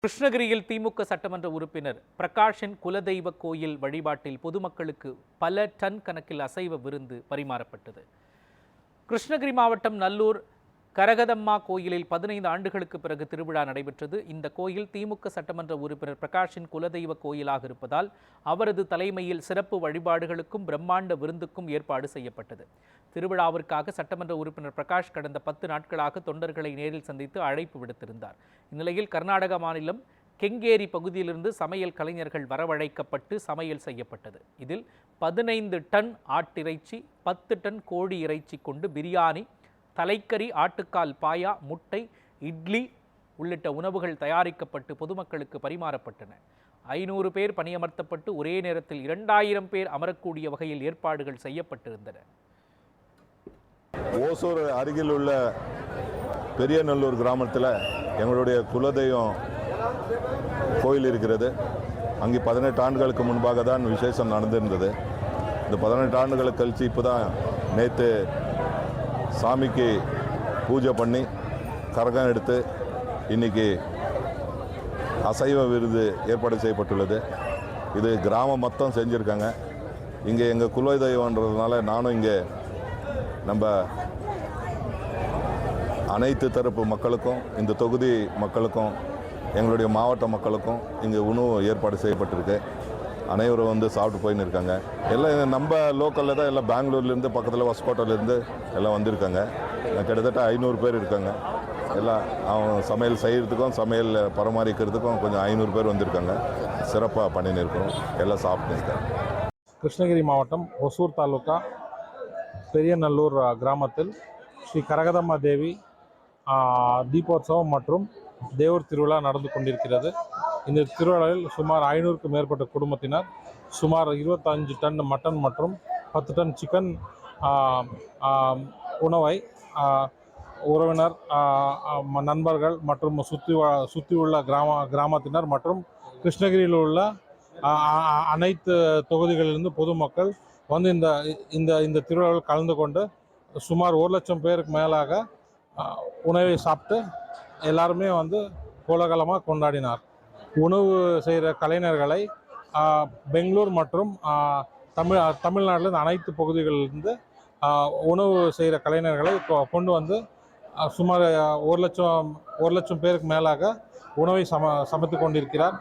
கிருஷ்ணகிரியில் திமுக சட்டமன்ற உறுப்பினர் பிரகாஷின் குலதெய்வ கோயில் வழிபாட்டில் பொதுமக்களுக்கு பல டன் கணக்கில் அசைவ விருந்து பரிமாறப்பட்டது. கிருஷ்ணகிரி மாவட்டம் நல்லூர் கரகதம்மா கோயிலில் 15 ஆண்டுகளுக்கு பிறகு திருவிழா நடைபெற்றது. இந்த கோயில் திமுக சட்டமன்ற உறுப்பினர் பிரகாஷின் குலதெய்வ கோயிலாக இருப்பதால் அவரது தலைமையில் சிறப்பு வழிபாடுகளுக்கும் பிரம்மாண்ட விருந்துக்கும் ஏற்பாடு செய்யப்பட்டது. திருவிழாவிற்காக சட்டமன்ற உறுப்பினர் பிரகாஷ் கடந்த 10 நாட்களாக தொண்டர்களை நேரில் சந்தித்து அழைப்பு விடுத்திருந்தார். இந்நிலையில் கர்நாடக மாநிலம் கெங்கேரி பகுதியிலிருந்து சமையல் கலைஞர்கள் வரவழைக்கப்பட்டு சமையல் செய்யப்பட்டது. இதில் 15 டன் ஆட்டிறைச்சி, 10 டன் கோழி இறைச்சி கொண்டு பிரியாணி, தலைக்கறி, ஆட்டுக்கால் பாயா, முட்டை, இட்லி உள்ளிட்ட உணவுகள் தயாரிக்கப்பட்டு பொதுமக்களுக்கு பரிமாறப்பட்டன. 500 பேர் பணியமர்த்தப்பட்டு ஒரே நேரத்தில் 2000 பேர் அமரக்கூடிய வகையில் ஏற்பாடுகள் செய்யப்பட்டிருந்தன. ஓசூர் அருகில் உள்ள பெரியநல்லூர் கிராமத்தில் எங்களுடைய குலதெய்வம் கோயில் இருக்கிறது. அங்கே 18 ஆண்டுகளுக்கு முன்பாக தான் விசேஷம் நடந்திருந்தது. இந்த 18 ஆண்டுகளுக்கு கழித்து இப்போ தான் நேற்று சாமிக்கு பூஜை பண்ணி கரகம் எடுத்து இன்றைக்கி அசைவ விருந்து ஏற்பாடு செய்யப்பட்டுள்ளது. இது கிராமம் மொத்தம் செஞ்சுருக்காங்க. இங்கே எங்கள் குலதெய்வன்றதுனால நானும் இங்கே நம்ம அனைத்து தரப்பு மக்களுக்கும், இந்த தொகுதி மக்களுக்கும், எங்களுடைய மாவட்ட மக்களுக்கும் இங்கே உணவு ஏற்பாடு செய்யப்பட்டிருக்கு. அனைவரும் வந்து சாப்பிட்டு போயின்னு இருக்காங்க. எல்லாம் நம்ம லோக்கலில் தான், எல்லாம் பெங்களூர்லேருந்து பக்கத்தில் ஹொஸ்கோட்டலேருந்து எல்லாம் வந்திருக்காங்க. கிட்டத்தட்ட 500 பேர் இருக்காங்க. எல்லாம் அவங்க சமையல் செய்கிறதுக்கும் சமையல் பராமரிக்கிறதுக்கும் கொஞ்சம் 500 பேர் வந்திருக்காங்க. சிறப்பாக பண்ணின்னு இருக்கிறோம். எல்லாம் சாப்பிட்டு இருக்காங்க. கிருஷ்ணகிரி மாவட்டம் ஒசூர் தாலுக்கா பெரியநல்லூர் கிராமத்தில் ஸ்ரீ கரகதம்மா தேவி தீபோத்சவம் மற்றும் தேவர் திருவிழா நடந்து கொண்டிருக்கிறது. இந்த திருவிழாவில் சுமார் 500க்கும் மேற்பட்ட குடும்பத்தினர் சுமார் 25 டன் மட்டன் மற்றும் 10 டன் சிக்கன் உணவை உறவினர், நண்பர்கள் மற்றும் சுற்றியுள்ள கிராமத்தினர் மற்றும் கிருஷ்ணகிரியில் உள்ள அனைத்து தொகுதிகளிலிருந்து பொதுமக்கள் வந்து இந்த திருவிழாவில் கலந்து கொண்டு சுமார் 1 லட்சம் பேருக்கு மேலாக உணவை சாப்பிட்டு எல்லாருமே வந்து கோலாகலமாக கொண்டாடினார். உணவு செய்கிற கலைஞர்களை பெங்களூர் மற்றும் தமிழ்நாட்டில் அனைத்து பகுதிகளிலிருந்து உணவு செய்கிற கலைஞர்களை கொண்டு வந்து சுமார் 1 லட்சம் பேருக்கு மேலாக உணவை சமைத்து கொண்டிருக்கிறார்.